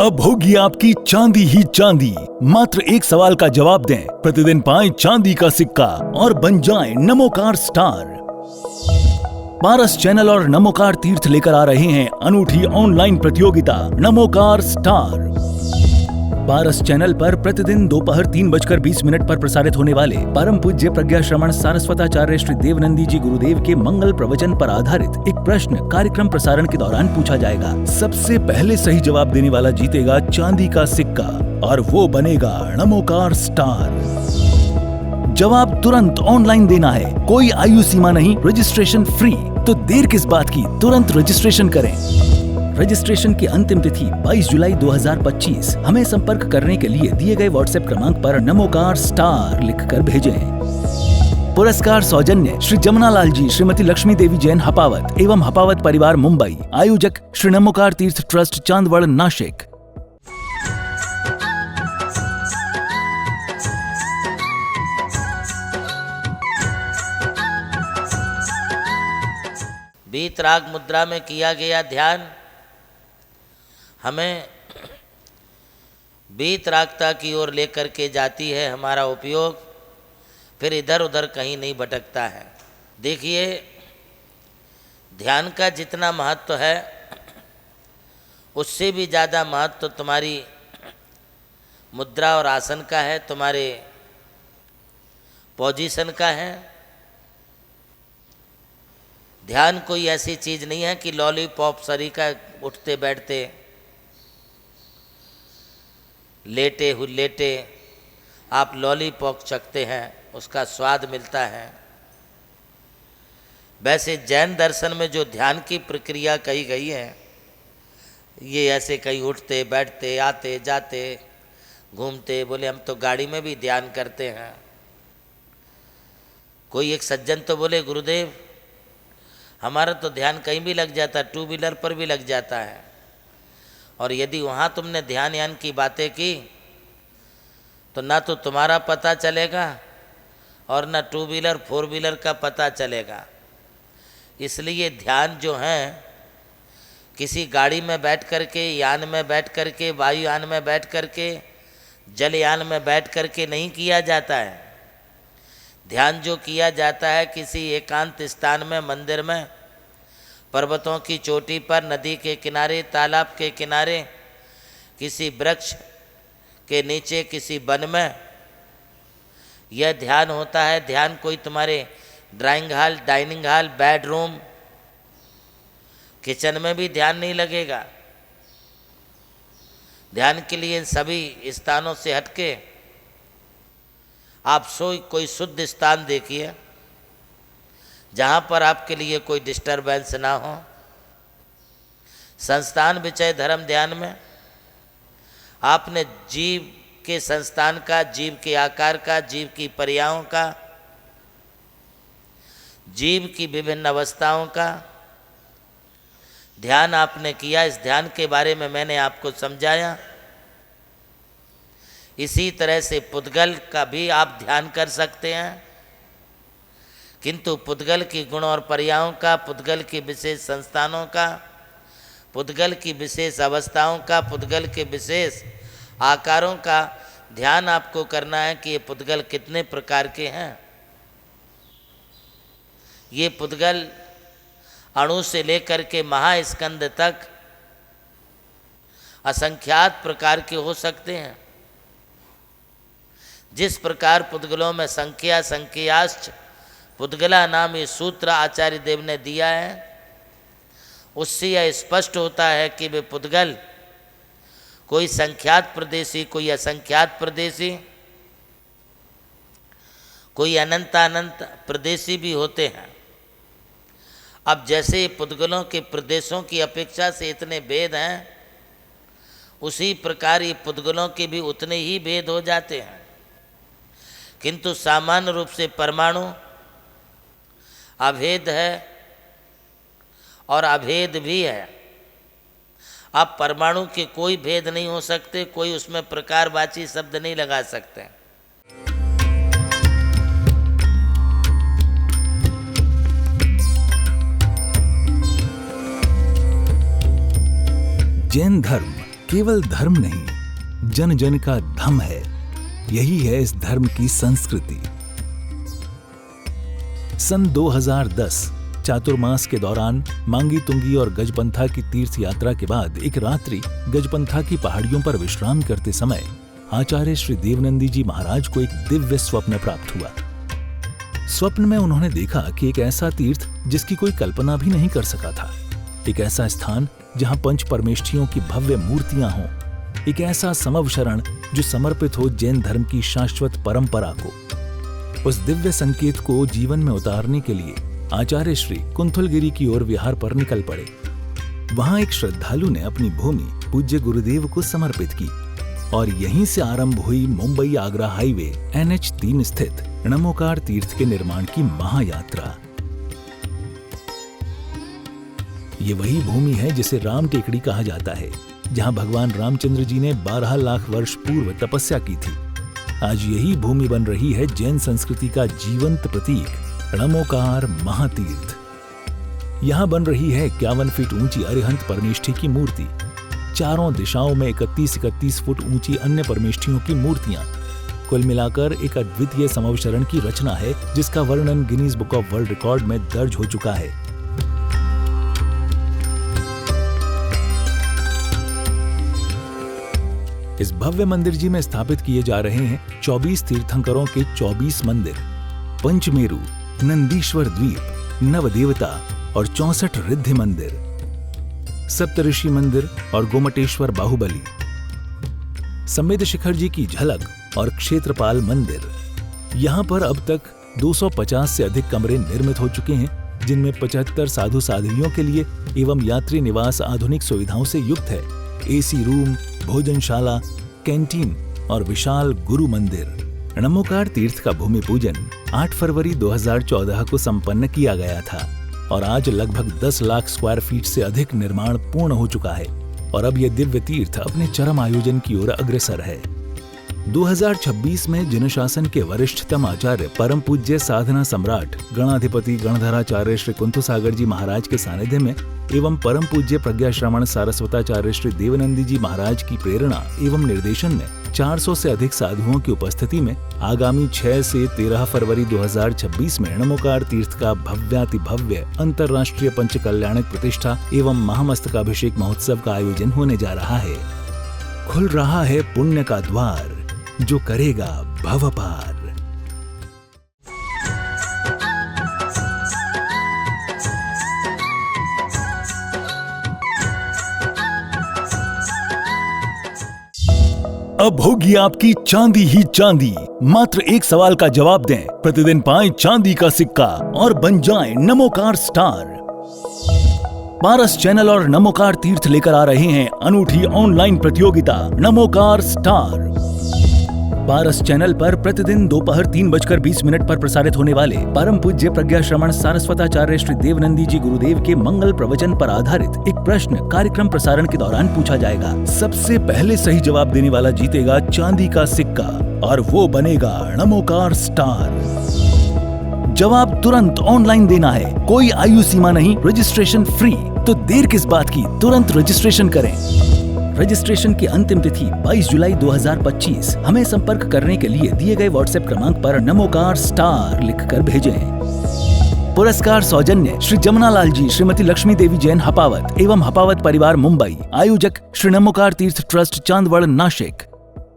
अब होगी आपकी चांदी ही चांदी। मात्र एक सवाल का जवाब दें, प्रतिदिन पाएं चांदी का सिक्का और बन जाएं नमोकार स्टार। पारस चैनल और नमोकार तीर्थ लेकर आ रहे हैं अनूठी ऑनलाइन प्रतियोगिता नमोकार स्टार। पारस चैनल पर प्रतिदिन दोपहर 3:20 पर प्रसारित होने वाले परम पूज्य प्रज्ञा श्रवण सारस्वताचार्य श्री देवनंदी जी गुरुदेव के मंगल प्रवचन पर आधारित एक प्रश्न कार्यक्रम प्रसारण के दौरान पूछा जाएगा। सबसे पहले सही जवाब देने वाला जीतेगा चांदी का सिक्का और वो बनेगा नमोकार स्टार। जवाब तुरंत ऑनलाइन देना है, कोई आयु सीमा नहीं, रजिस्ट्रेशन फ्री। तो देर किस बात की, तुरंत रजिस्ट्रेशन करें। रजिस्ट्रेशन की अंतिम तिथि 22 जुलाई 2025। हमें संपर्क करने के लिए दिए गए व्हाट्सएप क्रमांक पर नमोकार स्टार लिखकर भेजें। पुरस्कार सौजन्य श्री जमुनालाल जी, श्रीमती लक्ष्मी देवी जैन हपावत एवं हपावत परिवार मुंबई। आयोजक श्री नमोकार तीर्थ ट्रस्ट चांदवड़ नाशिक। बीत राग मुद्रा में किया गया ध्यान हमें बीत रागता की ओर लेकर के जाती है। हमारा उपयोग फिर इधर उधर कहीं नहीं भटकता है। देखिए, ध्यान का जितना महत्व है उससे भी ज़्यादा महत्व तुम्हारी मुद्रा और आसन का है, तुम्हारे पोजीशन का है। ध्यान कोई ऐसी चीज़ नहीं है कि लॉलीपॉप सरी का उठते बैठते लेटे आप लॉलीपॉप चखते हैं, उसका स्वाद मिलता है। वैसे जैन दर्शन में जो ध्यान की प्रक्रिया कही गई है, ये ऐसे कहीं उठते बैठते आते जाते घूमते, बोले हम तो गाड़ी में भी ध्यान करते हैं। कोई एक सज्जन तो बोले गुरुदेव हमारा तो ध्यान कहीं भी लग जाता है, 2 व्हीलर पर भी लग जाता है, और यदि वहाँ तुमने ध्यान यान की बातें की तो ना तो तुम्हारा पता चलेगा और ना 2 व्हीलर 4 व्हीलर का पता चलेगा। इसलिए ध्यान जो है किसी गाड़ी में बैठ कर के, यान में बैठ कर के, वायुयान में बैठ कर के, जलयान में बैठ कर के नहीं किया जाता है। ध्यान जो किया जाता है किसी एकांत स्थान में, मंदिर में, पर्वतों की चोटी पर, नदी के किनारे, तालाब के किनारे, किसी वृक्ष के नीचे, किसी वन में, यह ध्यान होता है। ध्यान कोई तुम्हारे drawing hall, dining hall, bedroom, kitchen में भी ध्यान नहीं लगेगा। ध्यान के लिए इन सभी स्थानों से हटके आप कोई शुद्ध स्थान देखिए जहाँ पर आपके लिए कोई डिस्टरबेंस ना हो। संस्थान विषय धर्म ध्यान में आपने जीव के संस्थान का, जीव के आकार का, जीव की पर्यायों का, जीव की विभिन्न अवस्थाओं का ध्यान आपने किया। इस ध्यान के बारे में मैंने आपको समझाया। इसी तरह से पुद्गल का भी आप ध्यान कर सकते हैं, किंतु पुद्गल की गुण और पर्यायों का, पुद्गल की विशेष संस्थानों का, पुद्गल की विशेष अवस्थाओं का, पुद्गल के विशेष आकारों का ध्यान आपको करना है कि ये पुद्गल कितने प्रकार के हैं। ये पुद्गल अणु से लेकर के महास्कंद तक असंख्यात प्रकार के हो सकते हैं। जिस प्रकार पुद्गलों में संख्या संख्याश्च पुद्गला नाम ये सूत्र आचार्य देव ने दिया है, उससे यह स्पष्ट होता है कि वे पुद्गल कोई संख्यात प्रदेशी, कोई असंख्यात प्रदेशी, कोई अनंतानंत प्रदेशी भी होते हैं। अब जैसे पुद्गलों के प्रदेशों की अपेक्षा से इतने भेद हैं, उसी प्रकार ये पुद्गलों के भी उतने ही भेद हो जाते हैं। किंतु सामान्य रूप से परमाणु अभेद है और अभेद भी है। अब परमाणु के कोई भेद नहीं हो सकते, कोई उसमें प्रकारवाची शब्द नहीं लगा सकते। जैन धर्म केवल धर्म नहीं, जन जन का धम है। यही है इस धर्म की संस्कृति। सन 2010 चातुर्मास के दौरान मांगी तुंगी और गजपंथा की तीर्थ यात्रा के बाद एक रात्रि गजपंथा की पहाड़ियों पर विश्राम करते समय आचार्य श्री देवनंदी जी महाराज को एक दिव्य स्वप्न प्राप्त हुआ। स्वप्न में उन्होंने देखा कि एक ऐसा तीर्थ जिसकी कोई कल्पना भी नहीं कर सका था, एक ऐसा स्थान जहां पंच परमेष्ठियों की भव्य मूर्तियां हों, एक ऐसा समव शरण जो समर्पित हो जैन धर्म की शाश्वत परंपरा को। उस दिव्य संकेत को जीवन में उतारने के लिए आचार्य श्री कुंथलगिरी की ओर विहार पर निकल पड़े। वहां एक श्रद्धालु ने अपनी भूमि पूज्य गुरुदेव को समर्पित की और यहीं से आरंभ हुई मुंबई आगरा हाईवे NH3 स्थित नमोकार तीर्थ के निर्माण की महायात्रा। ये वही भूमि है जिसे राम टेकड़ी कहा जाता है, जहां भगवान रामचंद्र जी ने 12 लाख वर्ष पूर्व तपस्या की थी। आज यही भूमि बन रही है जैन संस्कृति का जीवंत प्रतीक नमोकार महातीर्थ। यहाँ बन रही है 51 फीट ऊंची अरिहंत परमेष्ठी की मूर्ति, चारों दिशाओं में 31 फुट ऊंची अन्य परमेष्ठियों की मूर्तियां। कुल मिलाकर एक अद्वितीय समवशरण की रचना है जिसका वर्णन Guinness book of world record में दर्ज हो चुका है। इस भव्य मंदिर जी में स्थापित किए जा रहे हैं 24 तीर्थंकरों के 24 मंदिर, पंचमेरु, नंदीश्वर द्वीप, नवदेवता और 64 रिद्धि मंदिर, सप्तऋषि मंदिर और गोमटेश्वर बाहुबली, संवेद शिखर जी की झलक और क्षेत्रपाल मंदिर। यहाँ पर अब तक 250 से अधिक कमरे निर्मित हो चुके हैं, जिनमें 75 साधु साध्वियों के लिए एवं यात्री निवास आधुनिक सुविधाओं से युक्त है। AC रूम, भोजनशाला, कैंटीन और विशाल गुरु मंदिर। नमोकार तीर्थ का भूमि पूजन 8 फरवरी 2014 को संपन्न किया गया था और आज लगभग 10 लाख स्क्वायर फीट से अधिक निर्माण पूर्ण हो चुका है और अब यह दिव्य तीर्थ अपने चरम आयोजन की ओर अग्रसर है। 2026 में जिन शासन के वरिष्ठतम आचार्य परम पूज्य साधना सम्राट गणाधिपति गणधराचार्य श्री कुंथु सागर जी महाराज के सानिध्य में एवं परम पूज्य प्रज्ञा श्रवण सारस्वताचार्य श्री देवनंदी जी महाराज की प्रेरणा एवं निर्देशन में 400 से अधिक साधुओं की उपस्थिति में आगामी 6 से 13 फरवरी 2026 में नमोकार तीर्थ का भव्याति भव्य अंतर्राष्ट्रीय पंच कल्याणक प्रतिष्ठा एवं महामस्तकाभिषेक महोत्सव का आयोजन होने जा रहा है। खुल रहा है पुण्य का द्वार, जो करेगा भव पार। अब होगी आपकी चांदी ही चांदी। मात्र एक सवाल का जवाब दें, प्रतिदिन पाएं चांदी का सिक्का और बन जाएं नमोकार स्टार। पारस चैनल और नमोकार तीर्थ लेकर आ रहे हैं अनूठी ऑनलाइन प्रतियोगिता नमोकार स्टार। पारस चैनल पर प्रतिदिन दोपहर 3:20 पर प्रसारित होने वाले परम पूज्य प्रज्ञा श्रवण सारस्वताचार्य श्री देवनंदी जी गुरुदेव के मंगल प्रवचन पर आधारित एक प्रश्न कार्यक्रम प्रसारण के दौरान पूछा जाएगा। सबसे पहले सही जवाब देने वाला जीतेगा चांदी का सिक्का और वो बनेगा नमोकार स्टार। जवाब तुरंत ऑनलाइन देना है, कोई आयु सीमा नहीं, रजिस्ट्रेशन फ्री। तो देर किस बात की, तुरंत रजिस्ट्रेशन करें। रजिस्ट्रेशन की अंतिम तिथि 22 जुलाई 2025। हमें संपर्क करने के लिए दिए गए व्हाट्सएप क्रमांक पर नमोकार स्टार लिखकर भेजें। पुरस्कार सौजन्य श्री जमुनालाल जी, श्रीमती लक्ष्मी देवी जैन हपावत एवं हपावत परिवार मुंबई। आयोजक श्री नमोकार तीर्थ ट्रस्ट चांदवड़ नाशिक।